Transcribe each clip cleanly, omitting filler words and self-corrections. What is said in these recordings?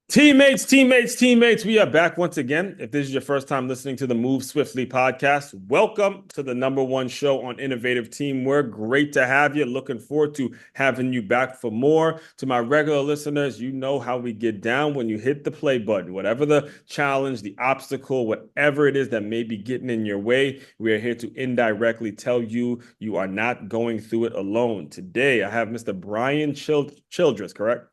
Teammates, we are back once again. If this is your first time listening to the Move Swiftly podcast, welcome to the number one show on innovative teamwork. Great to have you. Looking forward to having you back for more. To my regular listeners, you know how we get down when you hit the play button. Whatever the challenge, the obstacle, whatever it is that may be getting in your way, we are here to indirectly tell you you are not going through it alone. Today, I have Mr. Brian Childress, correct?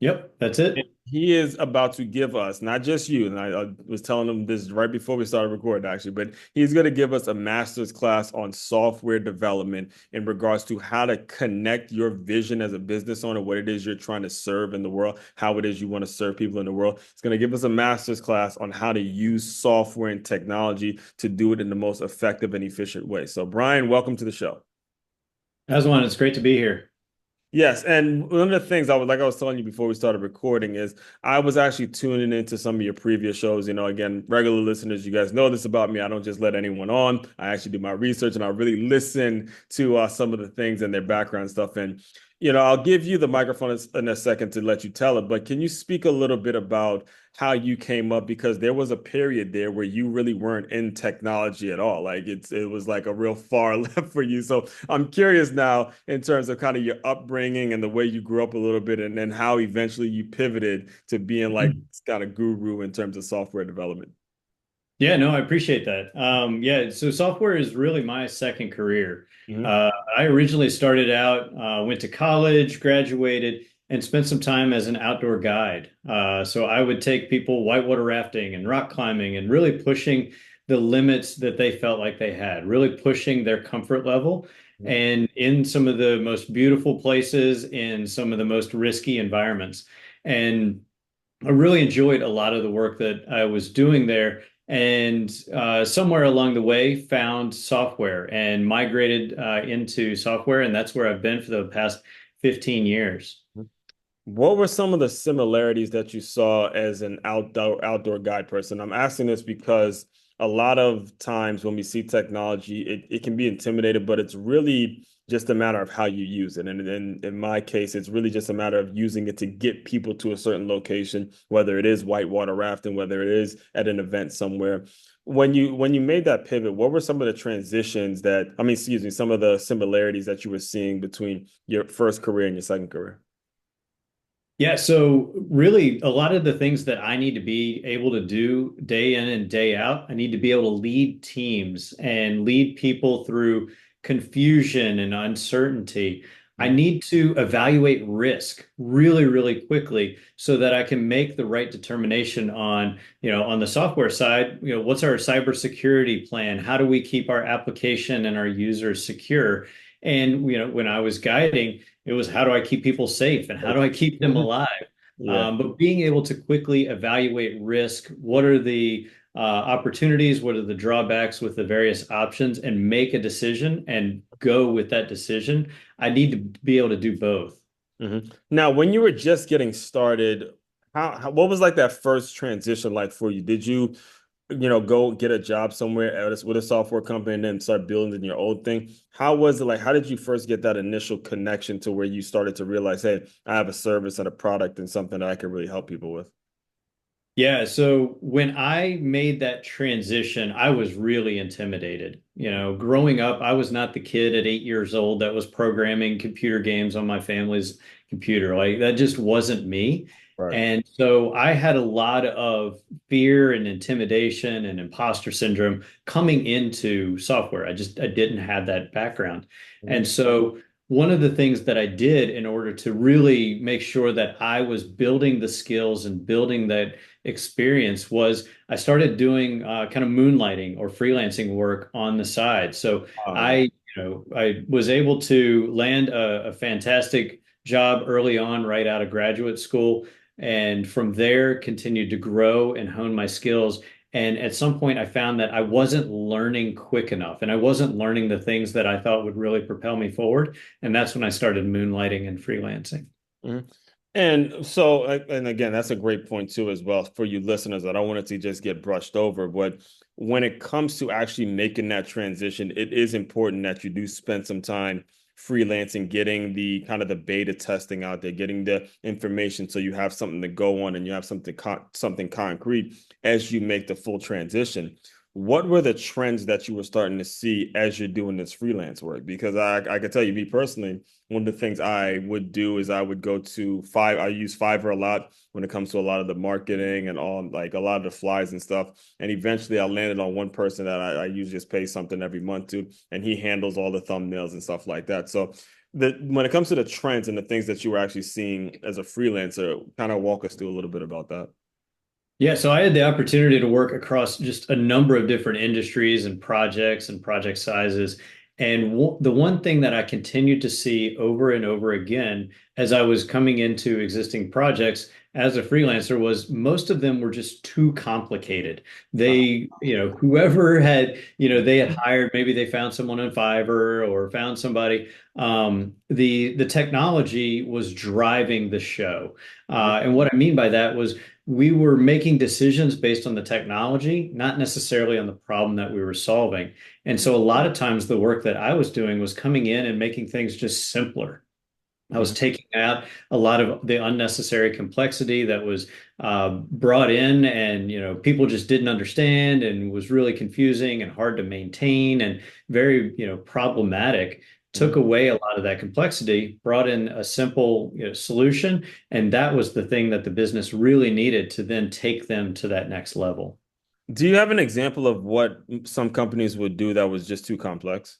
Yep, that's it. He is about to give us, not just you, and I was telling him this right before we started recording, actually, but he's going to give us a master's class on software development in regards to how to connect your vision as a business owner, what it is you're trying to serve in the world, how it is you want to serve people in the world. He's going to give us a master's class on how to use software and technology to do it in the most effective and efficient way. So, Brian, welcome to the show. Aswan, it's great to be here. Yes, and one of the things I was telling you before we started recording is I was actually tuning into some of your previous shows. You know, again, regular listeners, you guys know this about me. I don't just let anyone on. I actually do my research and I really listen to some of the things and their background stuff. And I'll give you the microphone in a second to let you tell it. But can you speak a little bit about how you came up? Because there was a period there where you really weren't in technology at all. Like it was like a real far left for you. So I'm curious now in terms of kind of your upbringing and the way you grew up a little bit, and then how eventually you pivoted to being like this kind of guru in terms of software development. Yeah, no, I appreciate that. Yeah, so software is really my second career. Hmm. I originally started out, went to college, graduated, and spent some time as an outdoor guide. So I would take people whitewater rafting and rock climbing and really pushing the limits that they felt like they had, really pushing their comfort level. And in some of the most beautiful places, in some of the most risky environments. And I really enjoyed a lot of the work that I was doing there. And somewhere along the way, found software and migrated into software. And that's where I've been for the past 15 years. What were some of the similarities that you saw as an outdoor guide person? I'm asking this because a lot of times when we see technology, it can be intimidated, but it's really just a matter of how you use it. And in my case, it's really just a matter of using it to get people to a certain location, whether it is whitewater rafting, whether it is at an event somewhere. When you made that pivot, what were some of the transitions excuse me, some of the similarities that you were seeing between your first career and your second career? Yeah, so really a lot of the things that I need to be able to do day in and day out, I need to be able to lead teams and lead people through confusion and uncertainty. I need to evaluate risk really, really quickly so that I can make the right determination on, on the software side, what's our cybersecurity plan? How do we keep our application and our users secure? And, when I was guiding, it was how do I keep people safe and how do I keep them alive? Yeah. But being able to quickly evaluate risk, what are the opportunities, what are the drawbacks with the various options, and make a decision and go with that decision. I need to be able to do both. Now, when you were just getting started, what was like that first transition like for you? Did you, go get a job somewhere with a software company and then start building your own thing? How was it like? How did you first get that initial connection to where you started to realize, hey, I have a service and a product and something that I can really help people with? Yeah, so when I made that transition, I was really intimidated. Growing up, I was not the kid at 8 years old that was programming computer games on my family's computer. Like that just wasn't me. Right. And so I had a lot of fear and intimidation and imposter syndrome coming into software. I didn't have that background. Mhm. And so one of the things that I did in order to really make sure that I was building the skills and building that experience was I started doing kind of moonlighting or freelancing work on the side. So Um, I was able to land a fantastic job early on, right out of graduate school, and from there continued to grow and hone my skills. And at some point, I found that I wasn't learning quick enough, and I wasn't learning the things that I thought would really propel me forward. And that's when I started moonlighting and freelancing. mhm. And so, and again, that's a great point too, as well, for you listeners. I don't want it to just get brushed over, but when it comes to actually making that transition, it is important that you do spend some time freelancing, getting the kind of the beta testing out there, getting the information so you have something to go on and you have something concrete as you make the full transition. What were the trends that you were starting to see as you're doing this freelance work? Because I could tell you, me personally, one of the things I would do is I would go to I use Fiverr a lot when it comes to a lot of the marketing and all, like a lot of the flies and stuff. And eventually I landed on one person that I usually just pay something every month to, and he handles all the thumbnails and stuff like that. So when it comes to the trends and the things that you were actually seeing as a freelancer, kind of walk us through a little bit about that. Yeah, so I had the opportunity to work across just a number of different industries and projects and project sizes. And the one thing that I continued to see over and over again as I was coming into existing projects as a freelancer was most of them were just too complicated. Whoever had, they had hired, maybe they found someone on Fiverr or found somebody. The technology was driving the show. And what I mean by that was we were making decisions based on the technology, not necessarily on the problem that we were solving. And so a lot of times the work that I was doing was coming in and making things just simpler. I was Mhm. taking out a lot of the unnecessary complexity that was brought in, and people just didn't understand, and was really confusing and hard to maintain, and very problematic. Took Mhm. away a lot of that complexity, brought in a simple solution, and that was the thing that the business really needed to then take them to that next level. Do you have an example of what some companies would do that was just too complex?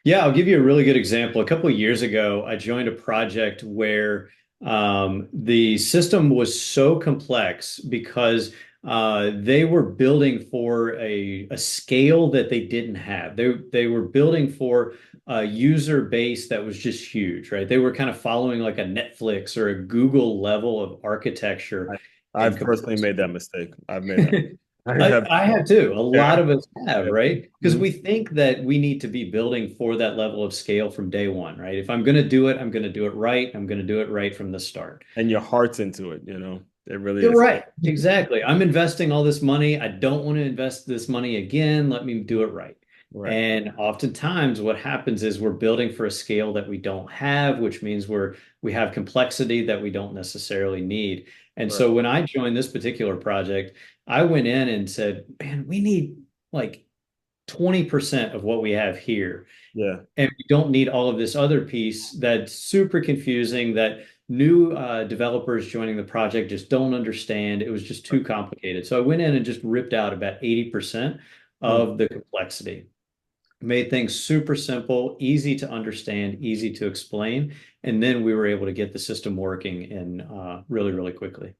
Yeah, I'll give you a really good example. A couple of years ago, I joined a project where the system was so complex because they were building for a scale that they didn't have. They were building for a user base that was just huge, right? They were kind of following like a Netflix or a Google level of architecture I, and I've personally made that complexity. mistake. I've made that. I have, I have too. A lot yeah, of us have, yeah. right? Because Mhm. we think that we need to be building for that level of scale from day one, right? If I'm going to do it, I'm going to do it right. I'm going to do it right from the start. And your heart's into it, you know. It really You're is. right. Exactly. I'm investing all this money. I don't want to invest this money again. Let me do it right. Right, And oftentimes what happens is we're building for a scale that we don't have, which means we have complexity that we don't necessarily need. And right. so when I joined this particular project, I went in and said, man, we need like 20% of what we have here. Yeah. And we don't need all of this other piece that's super confusing that new developers joining the project just don't understand. It was just too complicated. So I went in and just ripped out about 80% Hmm. of the complexity, made things super simple, easy to understand, easy to explain. And then we were able to get the system working in really, really quickly.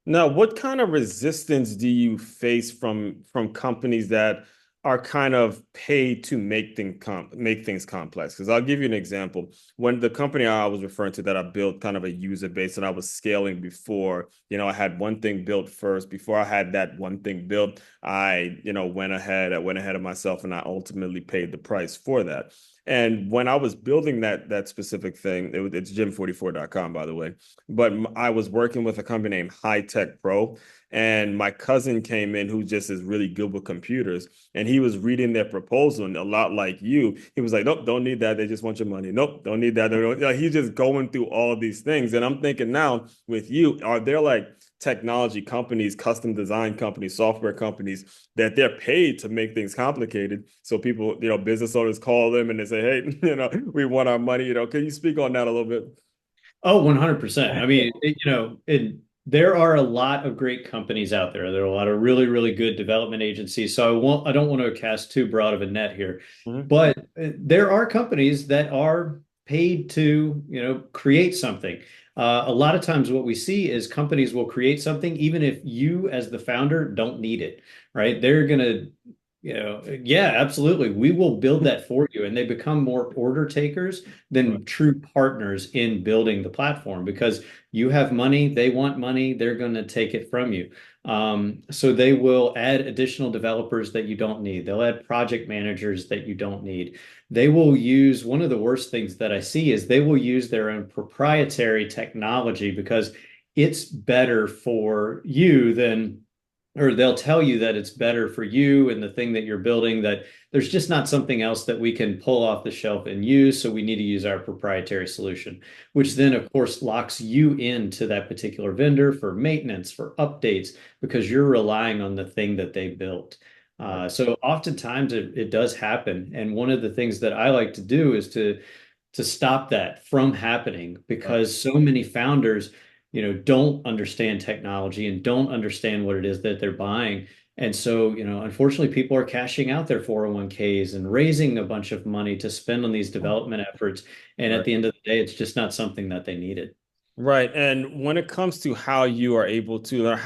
Now, what kind of resistance do you face from companies that are kind of paid to make things complex? Because I'll give you an example. When the company I was referring to that I built kind of a user base and I was scaling before, I had one thing built first. Before I had that one thing built, I went ahead of myself and I ultimately paid the price for that. And when I was building that specific thing, it's gym44.com, by the way. But I was working with a company named High Tech Pro, and my cousin came in who just is really good with computers, and he was reading their proposal, and a lot like you, he was like, "Nope, don't need that. They just want your money. Nope, don't need that." He's just going through all these things, and I'm thinking now with you, are there like technology companies, custom design companies, software companies that they're paid to make things complicated? So people, business owners call them and they say, "Hey, we want our money." Can you speak on that a little bit? Oh, 100%. I mean, there are a lot of great companies out there. There are a lot of really, really good development agencies. So I don't want to cast too broad of a net here, Mhm. but there are companies that are paid to, create something. A lot of times what we see is companies will create something even if you as the founder don't need it, right? They're going to yeah, absolutely. We will build that for you. And they become more order takers Right, than true partners in building the platform because you have money, they want money, they're going to take it from you. So they will add additional developers that you don't need. They'll add project managers that you don't need. They will use one of the worst things that I see is they will use their own proprietary technology because it's better for you than or they'll tell you that it's better for you and the thing that you're building, that there's just not something else that we can pull off the shelf and use. So we need to use our proprietary solution, which then, of course, locks you into that particular vendor for maintenance, for updates, because you're relying on the thing that they built. Right. So oftentimes it does happen. And one of the things that I like to do is to stop that from happening, Right. because so many founders, don't understand technology and don't understand what it is that they're buying. And so, unfortunately, people are cashing out their 401ks and raising a bunch of money to spend on these development efforts. And at Right. the end of the day, it's just not something that they needed. Right. And when it comes to how you are able to, or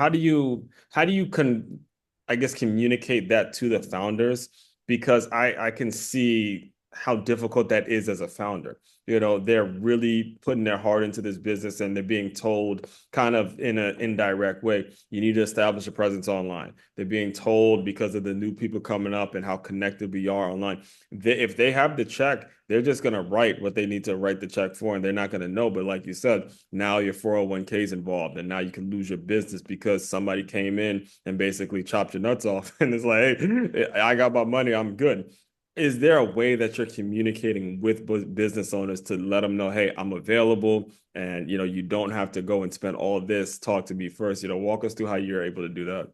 I guess, communicate that to the founders? Because I can see how difficult that is as a founder. They're really putting their heart into this business and they're being told kind of in an indirect way, you need to establish a presence online. They're being told because of the new people coming up and how connected we are online. If they have the check, they're just going to write what they need to write the check for, and they're not going to know. But like you said, now your 401k is involved, and now you can lose your business because somebody came in and basically chopped your nuts off. And it's like, hey, I got my money, I'm good. Is there a way that you're communicating with business owners to let them know, hey, I'm available, and you don't have to go and spend all of this, talk to me first? Walk us through how you're able to do that.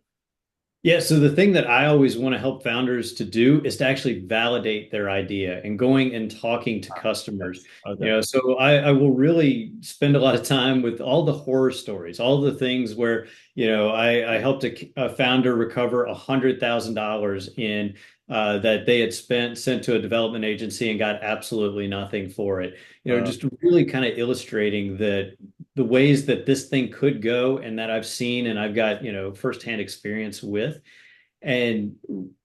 Yeah, so the thing that I always want to help founders to do is to actually validate their idea and going and talking to customers. Okay. So I will really spend a lot of time with all the horror stories, all the things where, I helped a founder recover $100,000 in that they had sent to a development agency and got absolutely nothing for it. Uh, Just really kind of illustrating that the ways that this thing could go and that I've seen and I've got, firsthand experience with, and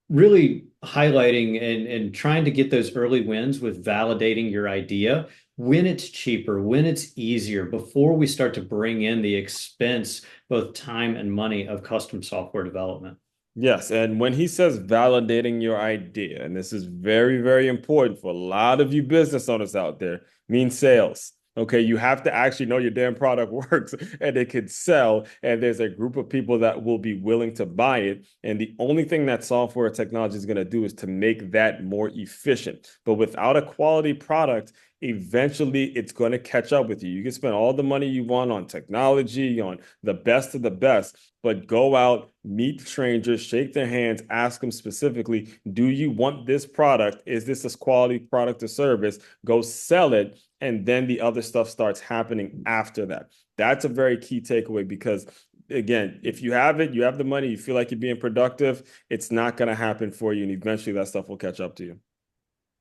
really highlighting and trying to get those early wins with validating your idea when it's cheaper, when it's easier, before we start to bring in the expense, both time and money, of custom software development. Yes, and when he says validating your idea, and this is very, very important for a lot of you business owners out there, means sales. Okay, you have to actually know your damn product works and it can sell, and there's a group of people that will be willing to buy it. And the only thing that software technology is going to do is to make that more efficient. But without a quality product, eventually it's going to catch up with you. You can spend all the money you want on technology, on the best of the best, but go out, meet strangers, shake their hands, ask them specifically, do you want this product? Is this a quality product or service? Go sell it. And then the other stuff starts happening after that. That's a very key takeaway because, again, if you have it, you have the money, you feel like you're being productive, it's not going to happen for you. And eventually that stuff will catch up to you.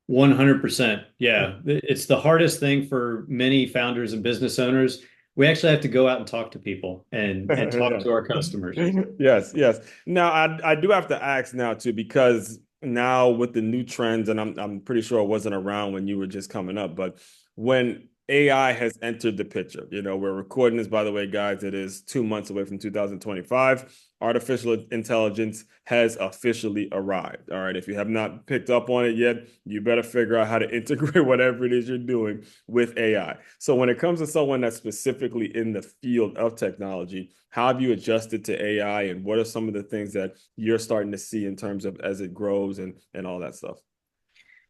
100%. Yeah. It's the hardest thing for many founders and business owners. We actually have to go out and talk to people and talk Yeah. to our customers. Yes, yes. Now I do have to ask now too, because now with the new trends, and I'm pretty sure it wasn't around when you were just coming up, but when AI has entered the picture, we're recording this, by the way, guys, it is 2 months away from 2025. Artificial intelligence has officially arrived. All right. If you have not picked up on it yet, you better figure out how to integrate whatever it is you're doing with AI. So when it comes to someone that's specifically in the field of technology, how have you adjusted to AI, and what are some of the things that you're starting to see in terms of as it grows and all that stuff?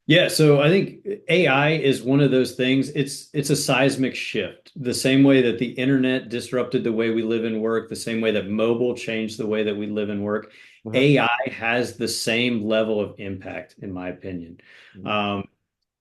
Yeah, so I think AI is one of those things. It's a seismic shift. The same way that the internet disrupted the way we live and work, the same way that mobile changed the way that we live and work, Uh-huh. AI has the same level of impact, in my opinion. Mhm. Um,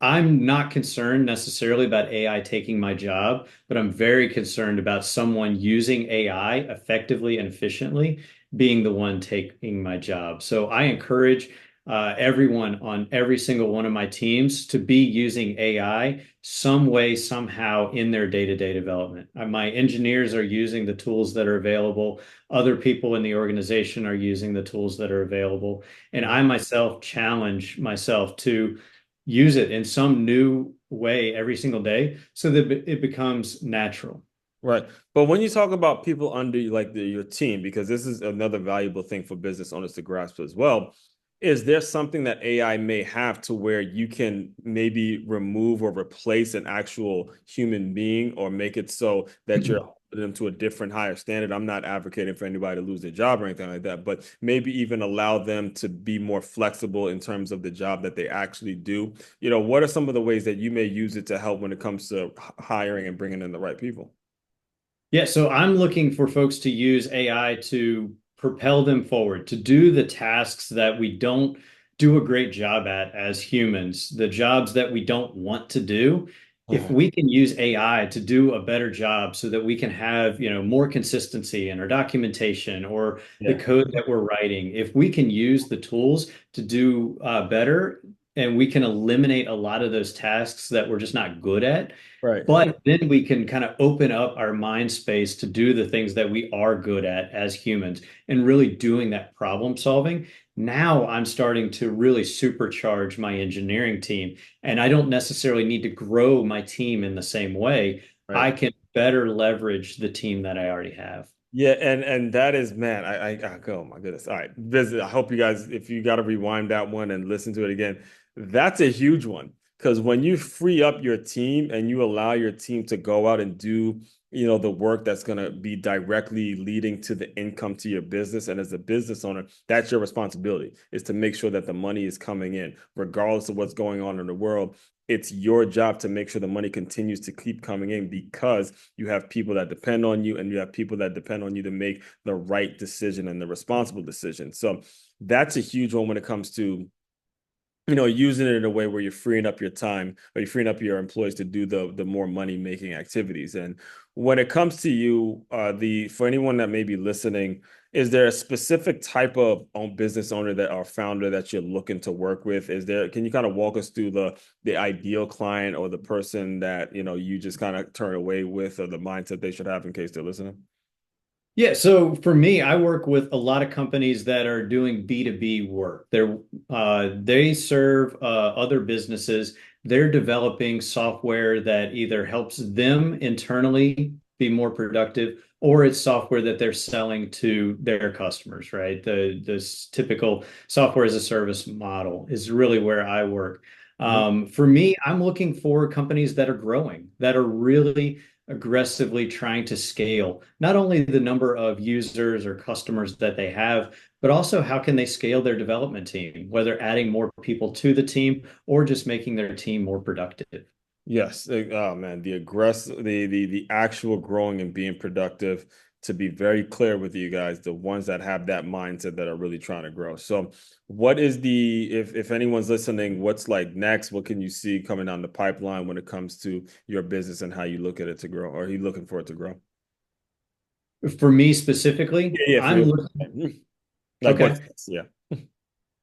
I'm not concerned necessarily about AI taking my job, but I'm very concerned about someone using AI effectively and efficiently being the one taking my job. So I encourage everyone on every single one of my teams to be using AI some way, somehow in their day-to-day development. My engineers are using the tools that are available. Other people in the organization are using the tools that are available. And I myself challenge myself to use it in some new way every single day so that it becomes natural. Right. But when you talk about people under like your team, because this is another valuable thing for business owners to grasp as well, is there something that AI may have to where you can maybe remove or replace an actual human being, or make it so that you're them to a different higher standard. I'm not advocating for anybody to lose their job or anything like that, but maybe even allow them to be more flexible in terms of the job that they actually do. What are some of the ways that you may use it to help when it comes to hiring and bringing in the right people? Yeah, so I'm looking for folks to use AI to propel them forward, to do the tasks that we don't do a great job at as humans, the jobs that we don't want to do. If Uh, we can use AI to do a better job so that we can have, more consistency in our documentation or the yeah. code that we're writing, if we can use the tools to do better and we can eliminate a lot of those tasks that we're just not good at, Right. but then we can kind of open up our mind space to do the things that we are good at as humans and really doing that problem solving. Now I'm starting to really supercharge my engineering team, and I don't necessarily need to grow my team in the same way. I Right. can better leverage the team that I already have. Yeah, and that is, man, oh my goodness. All right. Visit. I hope you guys, if you got to rewind that one and listen to it again, that's a huge one. Because when you free up your team and you allow your team to go out and do, the work that's going to be directly leading to the income to your business. And as a business owner, that's your responsibility, is to make sure that the money is coming in, regardless of what's going on in the world. It's your job to make sure the money continues to keep coming in because you have people that depend on you and you have people that depend on you to make the right decision and the responsible decision. So that's a huge one when it comes to using it in a way where you're freeing up your time or you're freeing up your employees to do the more money making activities. And when it comes to you, the for anyone that may be listening, is there a specific type of business owner that or founder that you're looking to work with? Can you kind of walk us through the ideal client or the person that you just kind of turn away with, or the mindset they should have in case they're listening? Yeah, so for me, I work with a lot of companies that are doing B2B work. They serve other businesses. They're developing software that either helps them internally be more productive, or it's software that they're selling to their customers, right? This typical software as a service model is really where I work. Mhm. For me, I'm looking for companies that are growing, that are really aggressively trying to scale not only the number of users or customers that they have, but also how can they scale their development team, whether adding more people to the team or just making their team more productive. Yes. Oh man, the aggressive, the actual growing and being productive. To be very clear with you guys, the ones that have that mindset that are really trying to grow. So, what is if anyone's listening, what's like next? What can you see coming down the pipeline when it comes to your business and how you look at it to grow, or are you looking for it to grow? For me specifically, Yeah, for I'm your looking, like what's okay. next? Yeah.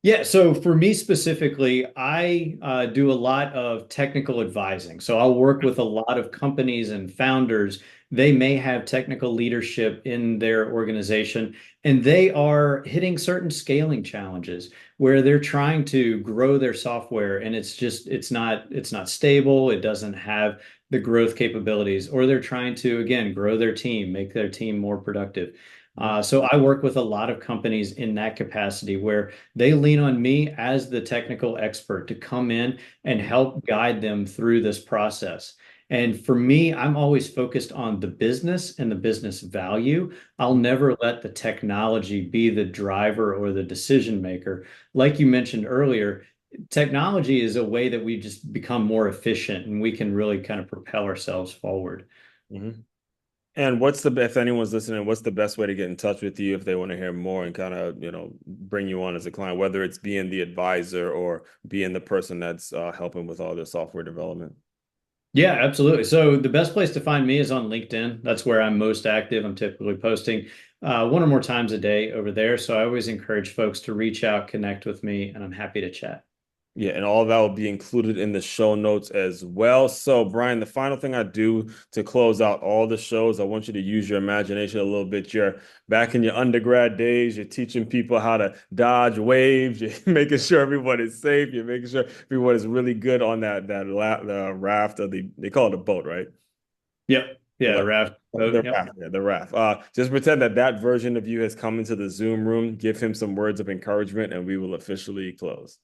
Yeah, so for me specifically, I do a lot of technical advising. So I'll work with a lot of companies and founders. They may have technical leadership in their organization, and they are hitting certain scaling challenges where they're trying to grow their software, and it's not stable. It doesn't have the growth capabilities, or they're trying to, again, grow their team, make their team more productive. Mhm. So I work with a lot of companies in that capacity where they lean on me as the technical expert to come in and help guide them through this process. And for me, I'm always focused on the business and the business value. I'll never let the technology be the driver or the decision maker. Like you mentioned earlier, technology is a way that we just become more efficient and we can really kind of propel ourselves forward. Mhm. And if anyone's listening, what's the best way to get in touch with you if they want to hear more and kind of, bring you on as a client, whether it's being the advisor or being the person that's helping with all their software development? Yeah, absolutely. So the best place to find me is on LinkedIn. That's where I'm most active. I'm typically posting one or more times a day over there. So I always encourage folks to reach out, connect with me, and I'm happy to chat. Yeah, and all that will be included in the show notes as well. So, Brian, the final thing I do to close out all the shows, I want you to use your imagination a little bit. You're back in your undergrad days, you're teaching people how to dodge waves, you're making sure everyone is safe, you're making sure everyone is really good on the raft, or they call it a boat, right? Yep. Yeah, Like Raft. the Yep. raft, yeah, the raft. Just pretend that version of you has come into the Zoom room. Give him some words of encouragement, and we will officially close.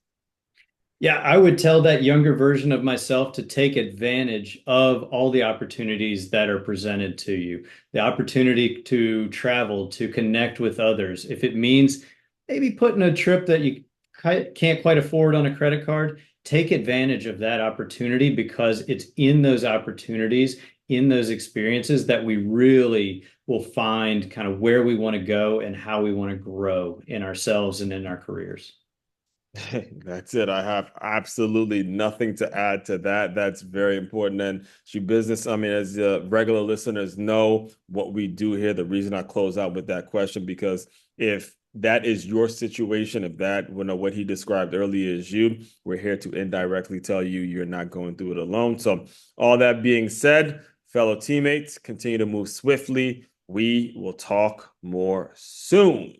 Yeah, I would tell that younger version of myself to take advantage of all the opportunities that are presented to you. The opportunity to travel, to connect with others. If it means maybe putting a trip that you can't quite afford on a credit card, take advantage of that opportunity because it's in those opportunities, in those experiences that we really will find kind of where we want to go and how we want to grow in ourselves and in our careers. That's it. I have absolutely nothing to add to that. That's very important. And she business, I mean, as regular listeners know what we do here, the reason I close out with that question, because if that is your situation, if that, you know, what he described earlier is you, we're here to indirectly tell you you're not going through it alone. So, all that being said, fellow teammates, continue to move swiftly. We will talk more soon.